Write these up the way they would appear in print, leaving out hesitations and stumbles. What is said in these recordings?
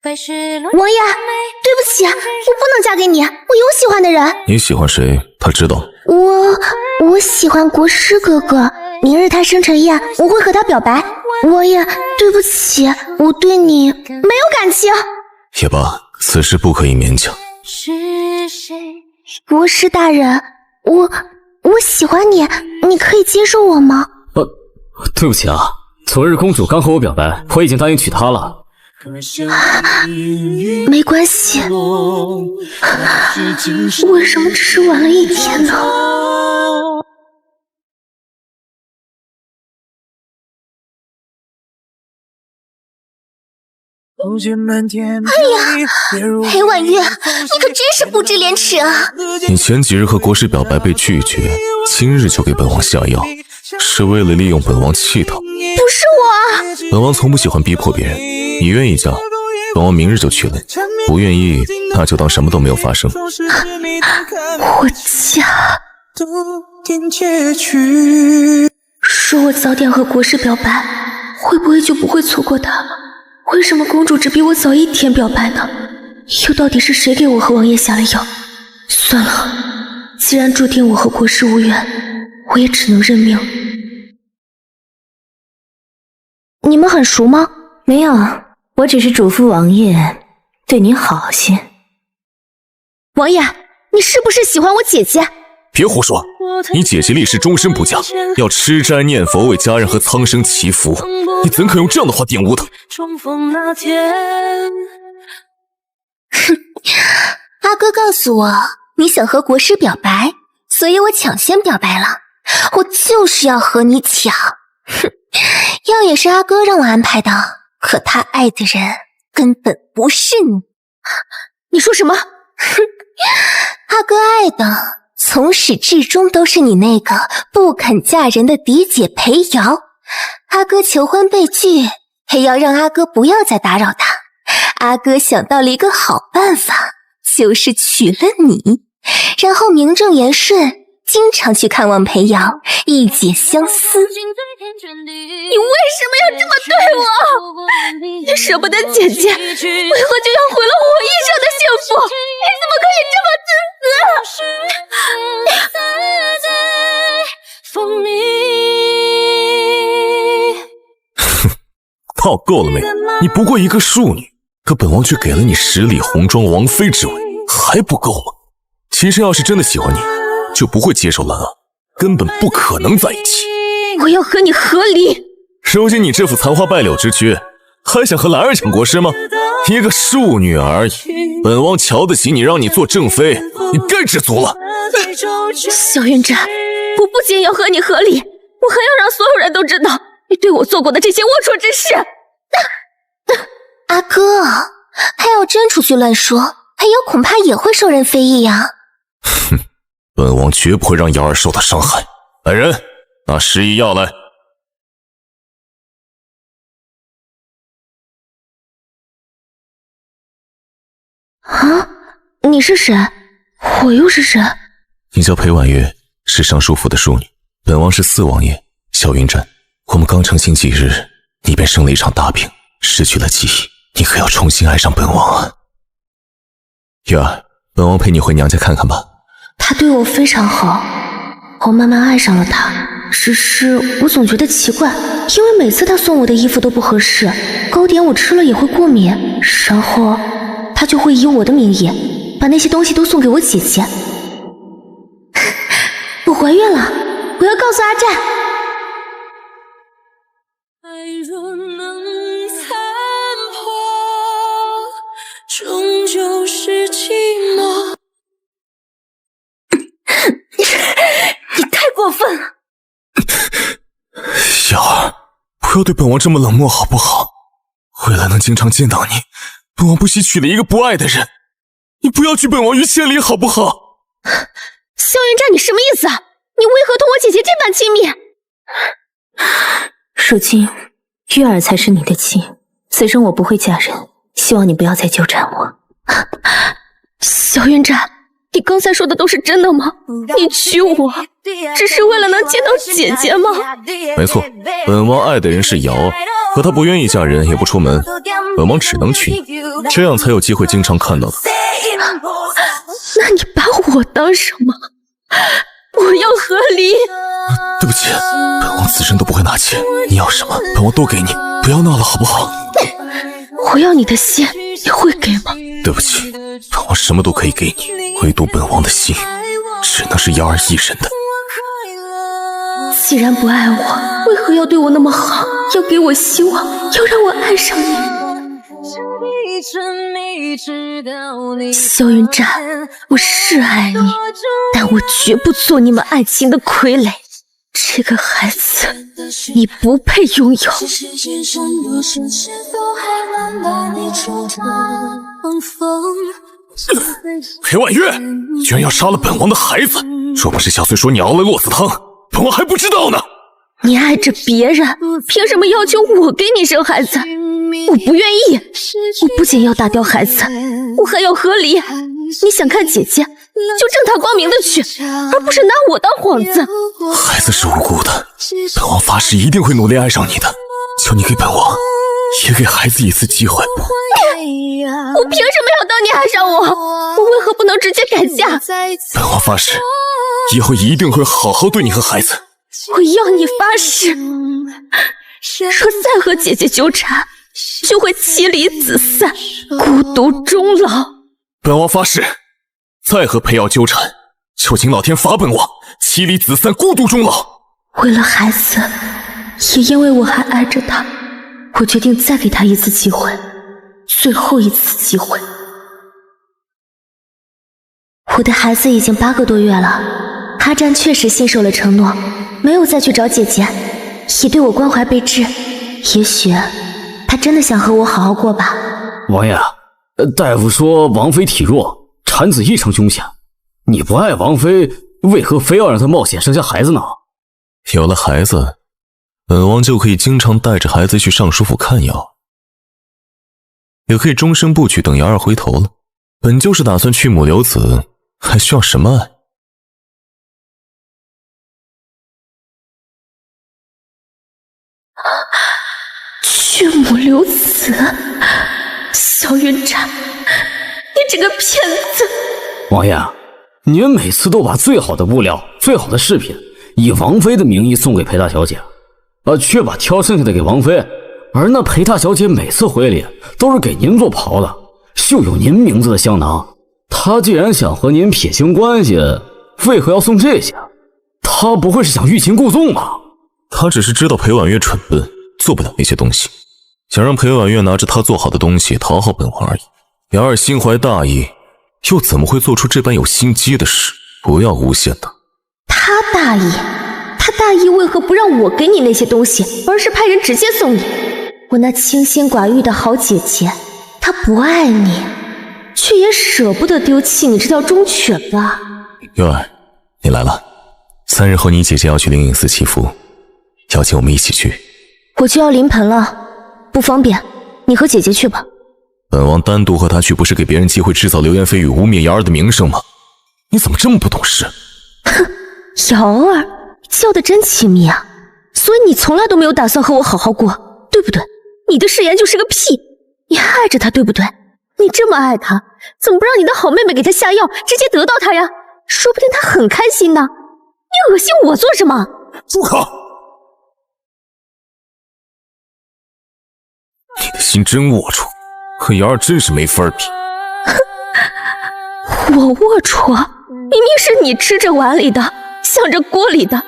王爷，对不起，我不能嫁给你，我有喜欢的人。你喜欢谁？他知道。我喜欢国师哥哥，明日他生辰宴，我会和他表白。王爷，对不起，我对你没有感情。也罢，此事不可以勉强。国师大人，我喜欢你，你可以接受我吗？对不起啊，昨日公主刚和我表白，我已经答应娶她了。没关系，为什么只是晚了一天呢？哎呀，裴婉玉，你可真是不知廉耻啊！你前几日和国师表白被拒绝，今日就给本王下药，是为了利用本王气头？不是我，本王从不喜欢逼迫别人。你愿意嫁，本王明日就娶了你；不愿意，那就当什么都没有发生。我嫁。说我早点和国师表白，会不会就不会错过他了？为什么公主只比我早一天表白呢？又到底是谁给我和王爷下了药？算了，既然注定我和国师无缘，我也只能认命。你们很熟吗？没有，我只是嘱咐王爷对你好些。王爷，你是不是喜欢我姐姐？别胡说，你姐姐立誓终身不嫁，要吃斋念佛为家人和苍生祈福，你怎可用这样的话玷污她？哼，阿哥告诉我你想和国师表白，所以我抢先表白了，我就是要和你抢。哼，药也是阿哥让我安排的，可他爱的人根本不是你。你说什么？哼，阿哥爱的从始至终都是你那个不肯嫁人的嫡姐裴瑶。阿哥求婚被拒，裴瑶让阿哥不要再打扰他。阿哥想到了一个好办法，就是娶了你，然后名正言顺经常去看望裴瑶，一解相思。你为什么要这么对我？你舍不得姐姐，为何就要毁了我一生的幸福？你怎么可以这么自私？哼，闹够了没？你不过一个庶女，可本王却给了你10里红妆王妃之位，还不够吗？秦深要是真的喜欢你，就不会接受兰儿，根本不可能在一起。我要和你和离。如今你这副残花败柳之躯，还想和兰儿抢国师吗？一个庶女而已，本王瞧得起你，让你做正妃，你该知足了。萧云斩，我不仅要和你和离，我还要让所有人都知道你对我做过的这些龌龊之事。阿哥，他要真出去乱说，裴瑶恐怕也会受人非议呀。哼，本王绝不会让瑶儿受到伤害。来人，拿10亿药来。啊，你是谁？我又是谁？你叫裴婉月，是尚书府的庶女，本王是4王爷萧云斩。我们刚成亲几日，你便生了一场大病，失去了记忆，你可要重新爱上本王啊！月儿，本王陪你回娘家看看吧。他对我非常好，我慢慢爱上了他。只是我总觉得奇怪，因为每次他送我的衣服都不合适，糕点我吃了也会过敏，然后他就会以我的名义把那些东西都送给我姐姐。我怀孕了，我要告诉阿战。爱若能残破，终究是寂寞。你太过分了！瑶儿，不要对本王这么冷漠好不好？为了能经常见到你，本王不惜娶了一个不爱的人，你不要拒本王于千里好不好？萧云战，你什么意思啊？你为何同我姐姐这般亲密？如今月儿才是你的妻，此生我不会嫁人，希望你不要再纠缠我。萧云战，你刚才说的都是真的吗？你娶我只是为了能见到姐姐吗？没错，本王爱的人是瑶儿，可她不愿意嫁人，也不出门，本王只能娶你，这样才有机会经常看到她。那你把我当什么？我要和离。对不起，本王此生都不会拿钱，你要什么，本王都给你，不要闹了好不好？我要你的心，你会给吗？对不起，本王什么都可以给你，唯独本王的心，只能是瑶儿一人的。既然不爱我，为何要对我那么好？要给我希望，要让我爱上你？萧云战，我是爱你，但我绝不做你们爱情的傀儡。这个孩子，你不配拥有。裴婉月，你居然要杀了本王的孩子！若不是小翠说你熬了落子汤，本王还不知道呢。你爱着别人，凭什么要求我给你生孩子？我不愿意。我不仅要打掉孩子，我还要和离。你想看姐姐，就正大光明的去，而不是拿我当幌子。孩子是无辜的，本王发誓一定会努力爱上你的。求你给本王，也给孩子一次机会。我凭什么要等你爱上我？我为何不能直接改嫁？本王发誓，以后一定会好好对你和孩子。我要你发誓，若再和姐姐纠缠，就会妻离子散，孤独终老。本王发誓，再和裴瑶纠缠，就请老天罚本王妻离子散，孤独终老。为了孩子，也因为我还爱着他，我决定再给他一次机会，最后一次机会。我的孩子已经8个多月了，阿占确实信守了承诺，没有再去找姐姐，也对我关怀备至。也许他真的想和我好好过吧。王爷，大夫说王妃体弱，产子异常凶险。你不爱王妃，为何非要让她冒险生下孩子呢？有了孩子，本王就可以经常带着孩子去尚书府看瑶，也可以终身不娶，等瑶儿回头了。本就是打算去母留子，还需要什么爱？去母留子，萧云战，你这个骗子！王爷，你们每次都把最好的物料、最好的饰品，以王妃的名义送给裴大小姐，却把挑剩下的给王妃，而那裴大小姐每次回礼都是给您做袍的，绣有您名字的香囊。她既然想和您撇清关系，为何要送这些？她不会是想欲擒故纵吧？她只是知道裴婉月蠢笨，做不了那些东西，想让裴婉月拿着她做好的东西讨好本王而已。瑶儿心怀大义，又怎么会做出这般有心机的事？不要诬陷她。他大意，他大意为何不让我给你那些东西，而是派人直接送你？我那清心寡欲的好姐姐，她不爱你，却也舍不得丢弃你这条忠犬吧？月儿，你来了。3日后你姐姐要去灵隐寺祈福，邀请我们一起去。我就要临盆了，不方便，你和姐姐去吧。本王单独和她去，不是给别人机会制造流言蜚语，污蔑瑶儿的名声吗？你怎么这么不懂事？哼，瑶儿叫得真亲密啊！所以你从来都没有打算和我好好过，对不对？你的誓言就是个屁！你还爱着他，对不对？你这么爱他，怎么不让你的好妹妹给他下药，直接得到他呀？说不定他很开心呢。你恶心我做什么？住口！你的心真龌龊，和瑶儿真是没法比。我龌龊？明明是你吃着碗里的，想着锅里的，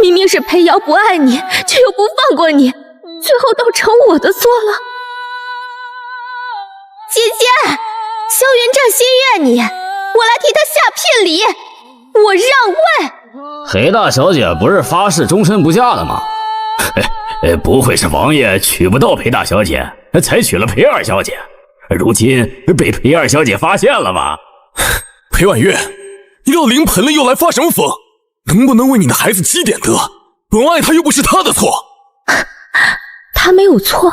明明是裴瑶不爱你，却又不放过你，最后都成我的错了。姐姐，萧云战心悦你，我来替他下聘礼，我让位。裴大小姐不是发誓终身不嫁的吗？不会是王爷娶不到裴大小姐，才娶了裴二小姐，如今被裴二小姐发现了吧？裴婉月，你到临盆了又来发什么疯？能不能为你的孩子积点德？本王爱他又不是他的错。他没有错，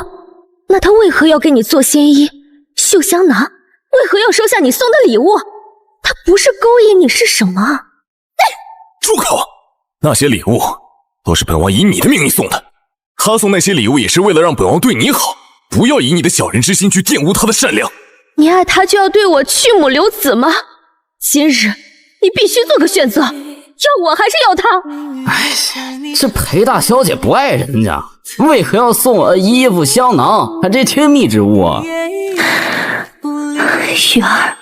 那他为何要给你做仙衣、绣香囊？为何要收下你送的礼物？他不是勾引你是什么？住口！那些礼物都是本王以你的名义送的，他送那些礼物也是为了让本王对你好，不要以你的小人之心去玷污他的善良。你爱他就要对我去母留子吗？今日你必须做个选择，要我还是要他？哎，这裴大小姐不爱人家，为何要送我衣服香囊，还这亲密之物啊？玉儿，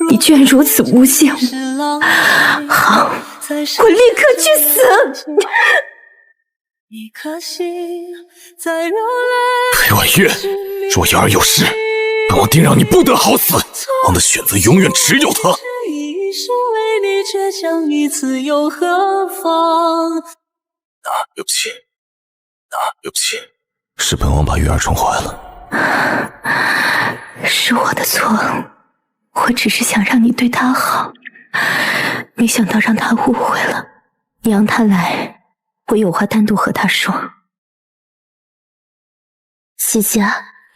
你居然如此诬陷我！好，我立刻去死！裴婉月，若瑶儿有事，本王定让你不得好死。王的选择永远只有他。对不起，对不起，是本王把月儿宠坏了。是我的错，我只是想让你对他好，没想到让他误会了。你让他来，我有话单独和他说。姐姐，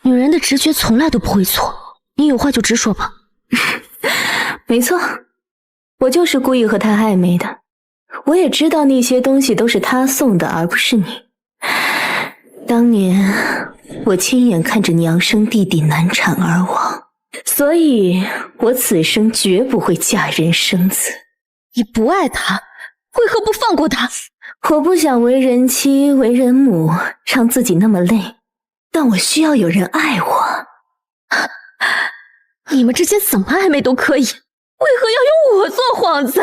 女人的直觉从来都不会错，你有话就直说吧。没错，我就是故意和他暧昧的。我也知道那些东西都是他送的，而不是你。当年我亲眼看着娘生弟弟难产而亡，所以我此生绝不会嫁人生子。你不爱他，为何不放过他？我不想为人妻为人母，让自己那么累，但我需要有人爱我。你们之间怎么暧昧都可以，为何要用我做幌子？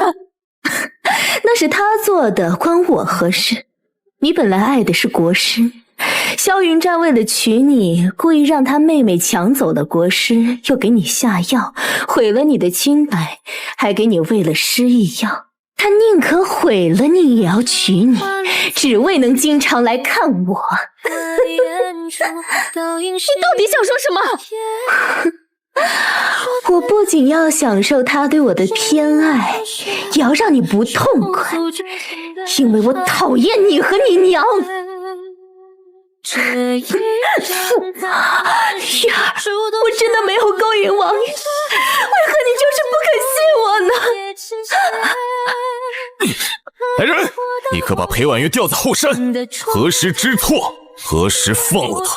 那是他做的，关我何事？你本来爱的是国师，萧云战为了娶你，故意让他妹妹抢走了国师，又给你下药，毁了你的清白，还给你喂了失忆药。他宁可毁了你，也要娶你，只为能经常来看我。你到底想说什么？我不仅要享受他对我的偏爱，也要让你不痛快，因为我讨厌你和你娘。玉儿，我真的没有勾引王爷，为何你就是不肯信我呢？来人，立刻把裴婉月吊在后山，何时知错，何时放了他。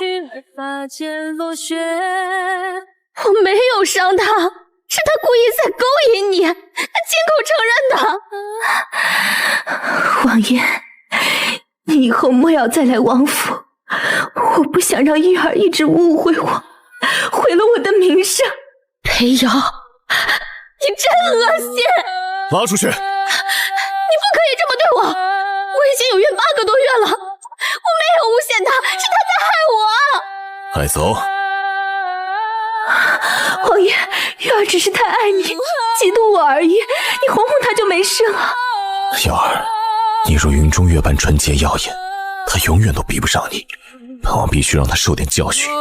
我没有伤他，是他故意在勾引你，他亲口承认的。王爷，你以后莫要再来王府，我不想让玉儿一直误会我，毁了我的名声。裴瑶，你真恶心！拉出去！你不可以这么对我，我已经有孕8个多月了，我没有诬陷他，是他在害我。快走！王爷，玉儿只是太爱你，嫉妒我而已，你哄哄她就没事了。瑶儿，你若云中月般纯洁耀眼，他永远都比不上你。本王必须让他受点教训，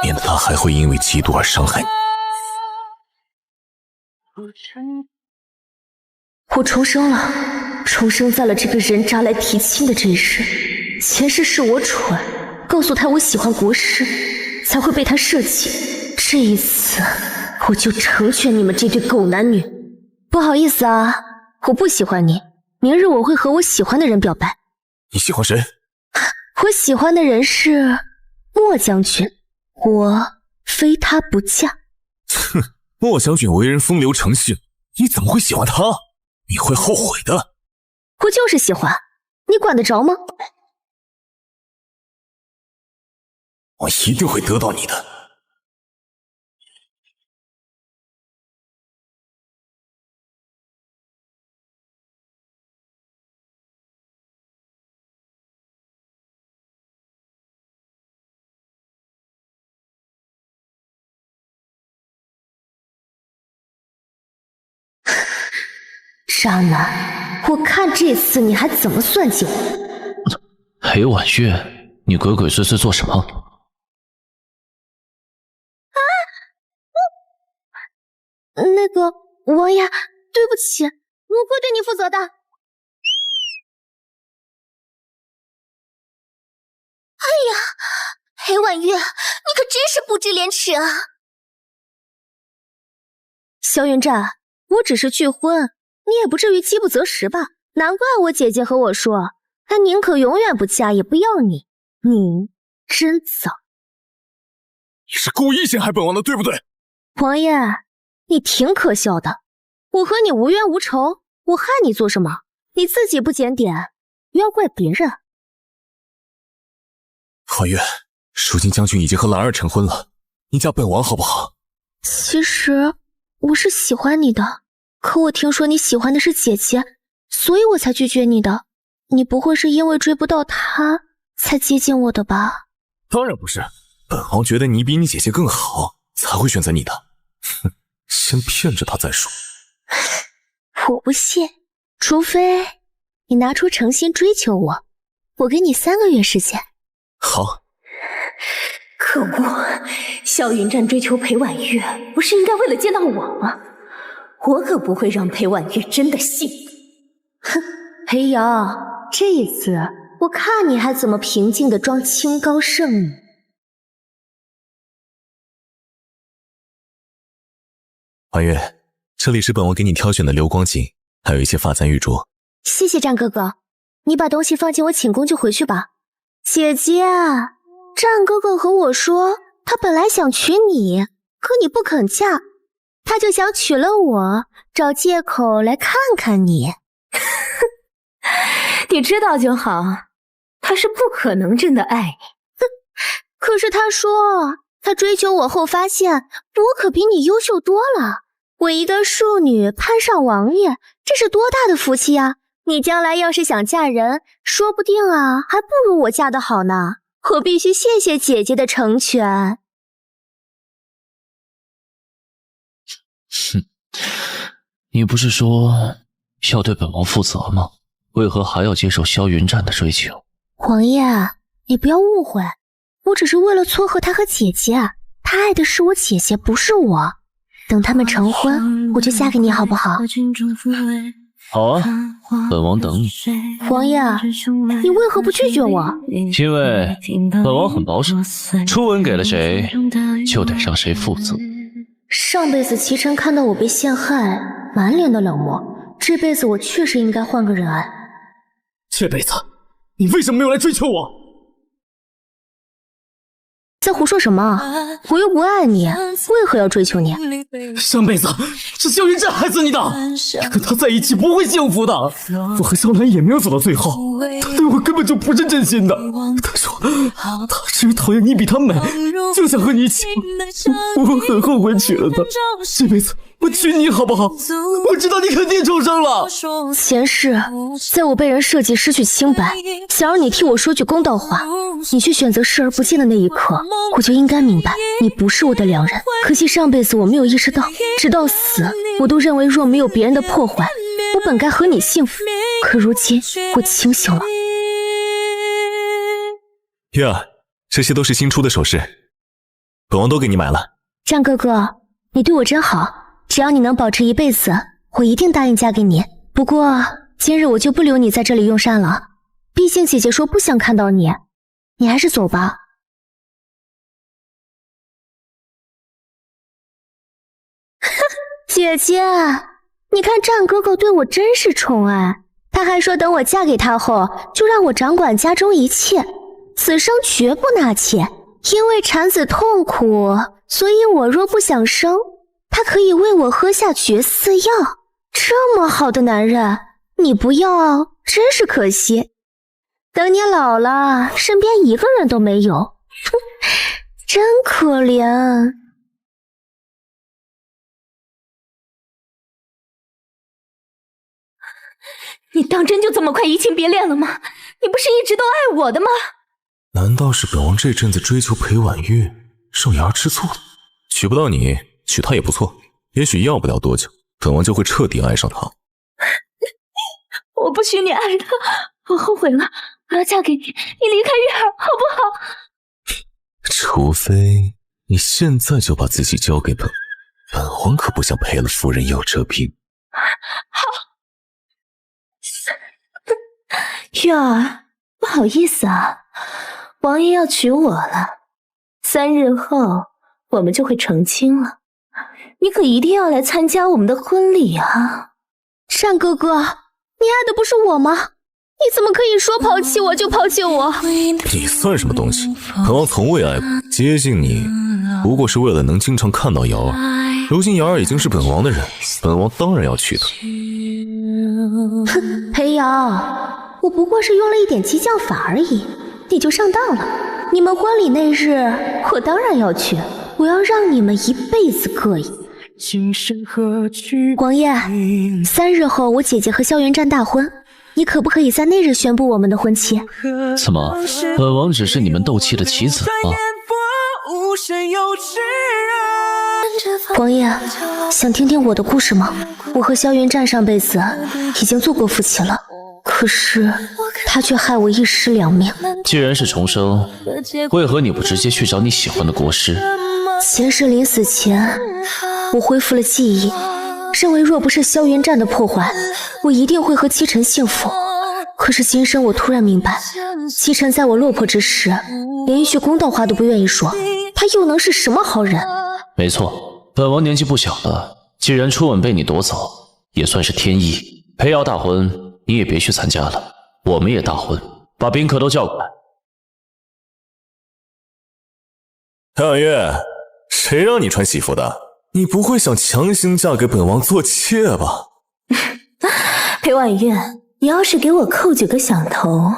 免得他还会因为嫉妒而伤害你。我重生了，重生在了这个人渣来提亲的这一世。前世是我蠢，告诉他我喜欢国师，才会被他设计。这一次我就成全你们这对狗男女。不好意思啊，我不喜欢你，明日我会和我喜欢的人表白。你喜欢谁？我喜欢的人是莫将军，我非他不嫁。哼，莫将军为人风流成性，你怎么会喜欢他？你会后悔的。我就是喜欢，你管得着吗？我一定会得到你的。渣男，我看这次你还怎么算计我？裴婉月，你鬼鬼祟祟做什么？那个王爷，对不起，我会对你负责的。哎呀，裴婉月，你可真是不知廉耻啊！萧云战，我只是拒婚，你也不至于饥不择食吧？难怪我姐姐和我说，她宁可永远不嫁，也不要你。你真脏！你是故意陷害本王的，对不对？王爷，你挺可笑的。我和你无冤无仇，我害你做什么？你自己不检点，要怪别人。婉月，如今将军已经和兰儿成婚了，你嫁本王好不好？其实我是喜欢你的，可我听说你喜欢的是姐姐，所以我才拒绝你的。你不会是因为追不到她才接近我的吧？当然不是，本王觉得你比你姐姐更好，才会选择你的。哼，先骗着她再说。我不信，除非你拿出诚心追求我，我给你3个月时间。好。可恶，萧云战追求裴婉月，不是应该为了见到我吗？我可不会让裴婉月真的幸福。哼，裴瑶，这一次我看你还怎么平静地装清高圣女。婉月，这里是本王给你挑选的流光锦，还有一些发簪玉镯。谢谢战哥哥，你把东西放进我寝宫就回去吧。姐姐，战哥哥和我说，他本来想娶你，可你不肯嫁，他就想娶了我，找借口来看看你。你知道就好，他是不可能真的爱你。可是他说，他追求我后发现，我可比你优秀多了。我一个庶女攀上王爷，这是多大的福气啊！你将来要是想嫁人，说不定啊，还不如我嫁得好呢。我必须谢谢姐姐的成全。哼，你不是说要对本王负责吗？为何还要接受萧云战的追求？王爷，你不要误会，我只是为了撮合他和姐姐，他爱的是我姐姐，不是我。等他们成婚，我就嫁给你，好不好？好啊，本王等你。王爷，你为何不拒绝我？因为本王很保守，初吻给了谁，就得让谁负责。上辈子齐晨看到我被陷害，满脸的冷漠，这辈子我确实应该换个人爱。这辈子你为什么没有来追求我？在胡说什么？我又不爱你，为何要追求你？上辈子是萧云战害死你的，你跟他在一起不会幸福的。我和萧兰也没有走到最后，他对我根本就不是真心的。他说他是因为讨厌你比他美，就想和你一起。我很后悔娶了她，这辈子我娶你好不好？我知道你肯定重生了。前世在我被人设计失去清白，想让你替我说句公道话，你却选择视而不见的那一刻，我就应该明白你不是我的良人。可惜上辈子我没有意识到，直到死我都认为若没有别人的破坏，我本该和你幸福。可如今我清醒了。月儿，这些都是新出的首饰，本王都给你买了。战哥哥，你对我真好，只要你能保持一辈子，我一定答应嫁给你。不过今日我就不留你在这里用膳了，毕竟姐姐说不想看到你，你还是走吧。姐姐，你看战哥哥对我真是宠爱，他还说等我嫁给他后，就让我掌管家中一切，此生绝不纳妾。因为产子痛苦，所以我若不想生，他可以为我喝下绝嗣药。这么好的男人，你不要，真是可惜。等你老了，身边一个人都没有，哼，真可怜。你当真就这么快移情别恋了吗？你不是一直都爱我的吗？难道是本王这阵子追求裴婉玉，让言儿吃醋了？娶不到你，娶她也不错，也许要不了多久，本王就会彻底爱上她。我不许你爱他，我后悔了，我要嫁给你，你离开月儿好不好？除非你现在就把自己交给本王可不想赔了夫人又折兵。好。月儿，不好意思啊，王爷要娶我了，3日后我们就会成亲了，你可一定要来参加我们的婚礼啊！单哥哥，你爱的不是我吗？你怎么可以说抛弃我就抛弃我？你算什么东西？本王从未爱过，接近你不过是为了能经常看到瑶儿。如今瑶儿已经是本王的人，本王当然要娶她。哼，裴瑶，我不过是用了一点激将法而已，你就上当了。你们婚礼那日，我当然要去，我要让你们一辈子膈应。王爷，3日后我姐姐和萧云战大婚，你可不可以在那日宣布我们的婚期？怎么，本王只是你们斗气的棋子吗？王爷，想听听我的故事吗？我和萧云战上辈子已经做过夫妻了，可是他却害我一尸两命。既然是重生，为何你不直接去找你喜欢的国师？前世临死前，我恢复了记忆，认为若不是萧云战的破坏，我一定会和姬晨幸福。可是今生我突然明白，姬晨在我落魄之时，连一句公道话都不愿意说，他又能是什么好人？没错，本王年纪不小了，既然初吻被你夺走，也算是天意。裴瑶大婚，你也别去参加了，我们也大婚，把宾客都叫过来。谭婉月，谁让你穿喜服的？你不会想强行嫁给本王做妾吧？裴婉月，你要是给我扣9个响头，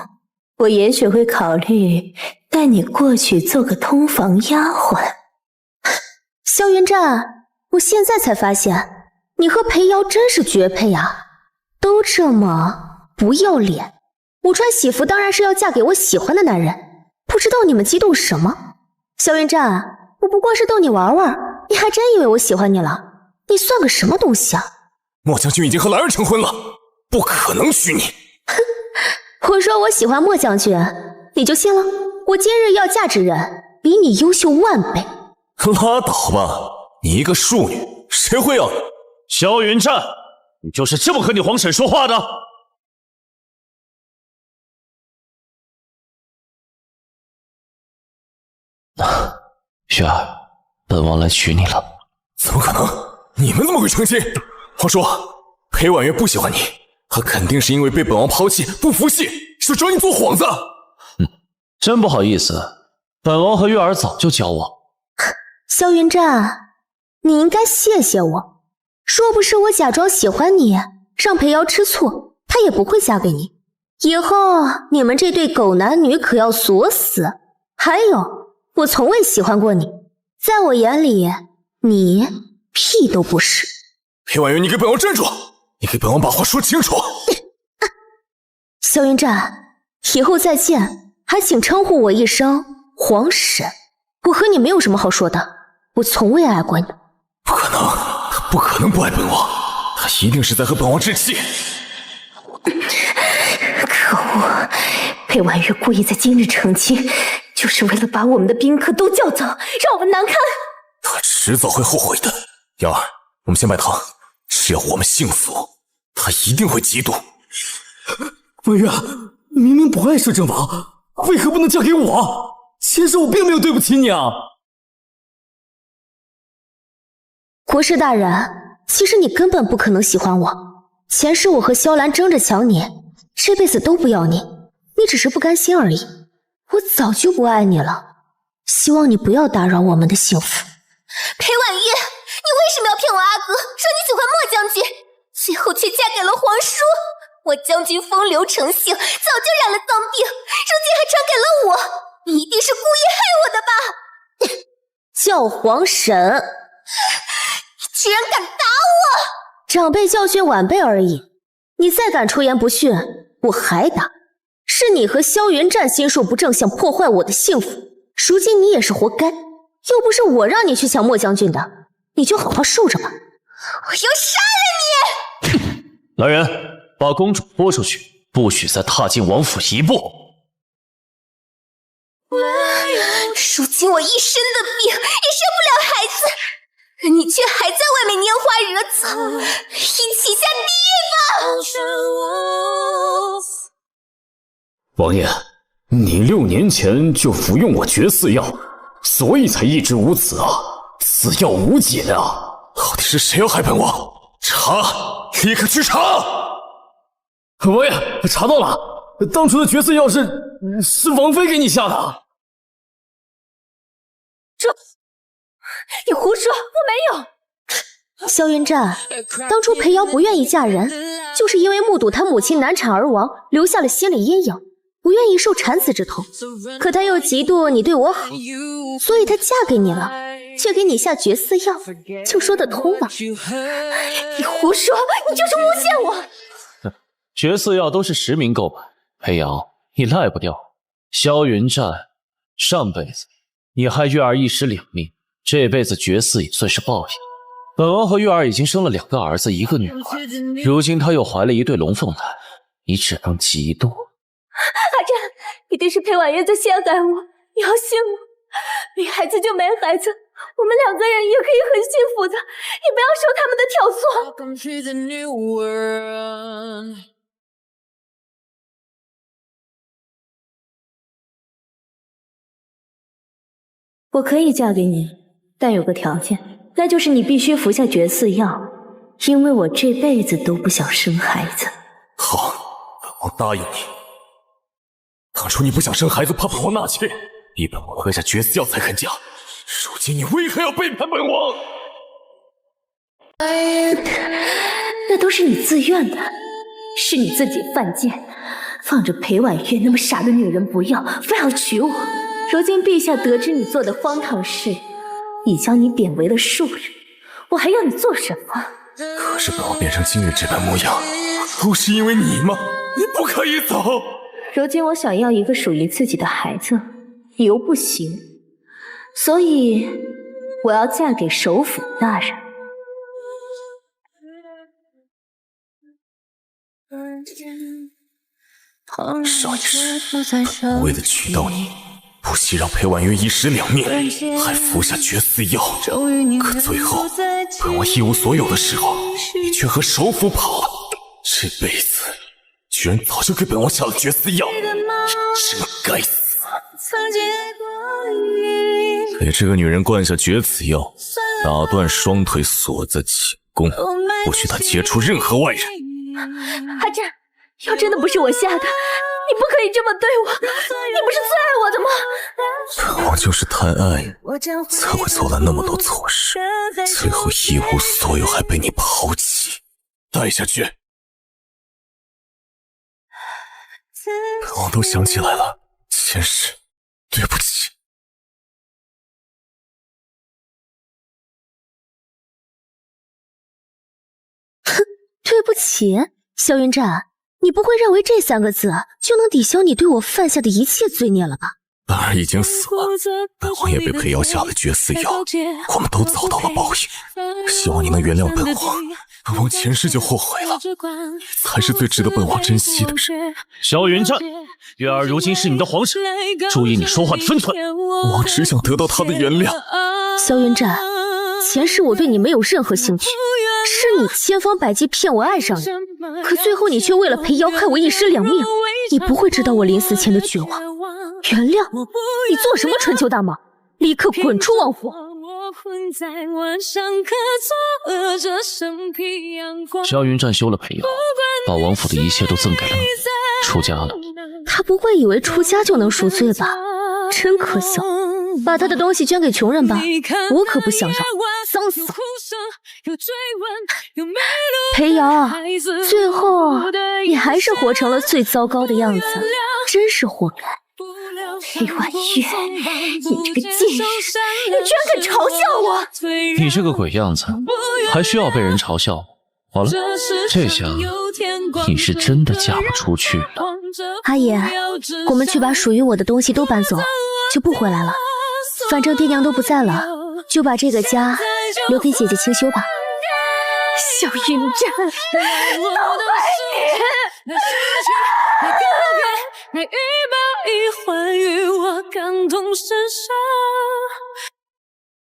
我也许会考虑带你过去做个通房丫鬟。萧云战，我现在才发现，你和裴瑶真是绝配啊！都这么不要脸。我穿喜服当然是要嫁给我喜欢的男人，不知道你们激动什么？萧云战，我不过是逗你玩玩，你还真以为我喜欢你了？你算个什么东西啊？莫将军已经和兰儿成婚了，不可能娶你。哼，我说我喜欢莫将军，你就信了？我今日要嫁之人，比你优秀10000倍。拉倒吧，你一个庶女，谁会要你？萧云战，你就是这么和你皇婶说话的？雪儿，本王来娶你了。怎么可能？你们怎么会成亲？话说，裴婉月不喜欢你，她肯定是因为被本王抛弃，不服气，就找你做幌子。真不好意思，本王和月儿早就交往。萧云战，你应该谢谢我。若不是我假装喜欢你，让裴瑶吃醋，她也不会嫁给你。以后你们这对狗男女可要锁死。还有，我从未喜欢过你，在我眼里，你屁都不是。裴婉月，你给本王站住！你给本王把话说清楚。萧云战，以后再见，还请称呼我一声皇婶。我和你没有什么好说的，我从未爱过你。不可能，他不可能不爱本王，他一定是在和本王置气。可恶，裴婉月故意在今日成亲，就是为了把我们的宾客都叫走，让我们难堪。他迟早会后悔的。瑶儿，我们先拜堂，只要我们幸福，他一定会嫉妒。婉月，你明明不爱摄政王，为何不能嫁给我？前世我并没有对不起你啊！国师大人，其实你根本不可能喜欢我。前世我和萧兰争着抢你，这辈子都不要你，你只是不甘心而已。我早就不爱你了，希望你不要打扰我们的幸福。裴婉月，你为什么要骗我阿哥，说你喜欢莫将军，最后却嫁给了皇叔？我将军风流成性，早就染了脏病，如今还传给了我，你一定是故意害我的吧？叫皇婶，你居然敢打我！长辈教训晚辈而已，你再敢出言不逊，我还打。是你和萧云战心术不正，想破坏我的幸福，如今你也是活该。又不是我让你去抢莫将军的，你就好好受着吧。我要杀了你！来人，把公主拖出去，不许再踏进王府一步。如今我一身的病，也生不了孩子，而你却还在外面拈花惹草，一起下地狱吧！王爷，你6年前就服用我绝嗣药，所以才一直无子啊！此药无解啊！到底是谁要害本王？查！立刻去查！王爷，查到了，当初的绝色药是王妃给你下的。你胡说，我没有。萧云战，当初裴瑶不愿意嫁人，就是因为目睹她母亲难产而亡，留下了心理阴影，不愿意受产子之痛。可她又嫉妒你对我好，所以她嫁给你了，却给你下绝色药，就说得通吗？你胡说，你就是诬陷我！绝色药都是实名购买，裴瑶，你赖不掉。萧云战，上辈子你害月儿一尸两命，这辈子绝嗣也算是报应。本王和月儿已经生了2个儿子1个女儿，如今她又怀了1对龙凤胎，你只能嫉妒。阿战，一定是裴婉月在陷害我，你要信我，没孩子就没孩子，我们2个人也可以很幸福的，你不要受他们的挑唆。我可以嫁给你，但有个条件，那就是你必须服下绝嗣药，因为我这辈子都不想生孩子。好，本王答应你。当初你不想生孩子，怕本王纳妾，逼本王喝下绝嗣药才肯嫁。如今你为何要背叛本王？那都是你自愿的，是你自己犯贱，放着裴婉月那么傻的女人不要，非要娶我。如今陛下得知你做的荒唐事，已将你贬为了庶人，我还要你做什么？可是本王变成今日这般模样，都是因为你吗？你不可以走！如今我想要一个属于自己的孩子，你又不行，所以我要嫁给首辅大人。上一世，本王为了娶到你，不惜让裴婉月一尸两命，还服下绝嗣药。可最后，本王一无所有的时候，你却和首辅跑了。这辈子，居然早就给本王下了绝嗣药，你真该死！给这个女人灌下绝子药，打断双腿，锁在寝宫，不许她接触任何外人。阿战，药真的不是我下的，你不可以这么对我，你不是最爱我的吗？本王就是太爱你，才会做了那么多错事，最后一无所有，还被你抛弃。带下去。本王都想起来了，前世对不起。对不起，萧云战，你不会认为这3个字就能抵消你对我犯下的一切罪孽了吧？本儿已经死了，本王也被裴瑶下了绝嗣药，我们都遭到了报应。希望你能原谅本王，本王前世就后悔了，你才是最值得本王珍惜的人。萧云战，月儿如今是你的皇室，注意你说话的分寸。本王只想得到她的原谅。萧云战，前世我对你没有任何兴趣，是你千方百计骗我爱上你，可最后你却为了裴瑶害我一尸两命，你不会知道我临死前的绝望。原谅？你做什么春秋大梦？立刻滚出王府！萧云战休了裴瑶，把王府的一切都赠给了你，出家了。他不会以为出家就能赎罪吧？真可笑！把他的东西捐给穷人吧，我可不想要，脏死了！裴瑶，最后你还是活成了最糟糕的样子，真是活该。裴婉月，你这个贱人，你居然敢嘲笑我！你这个鬼样子，还需要被人嘲笑？好了，这下你是真的嫁不出去了。阿爷，我们去把属于我的东西都搬走，就不回来了。反正爹娘都不在了，就把这个家留给姐姐清修吧。小云战，老白你！那欲报已换于我感同身受。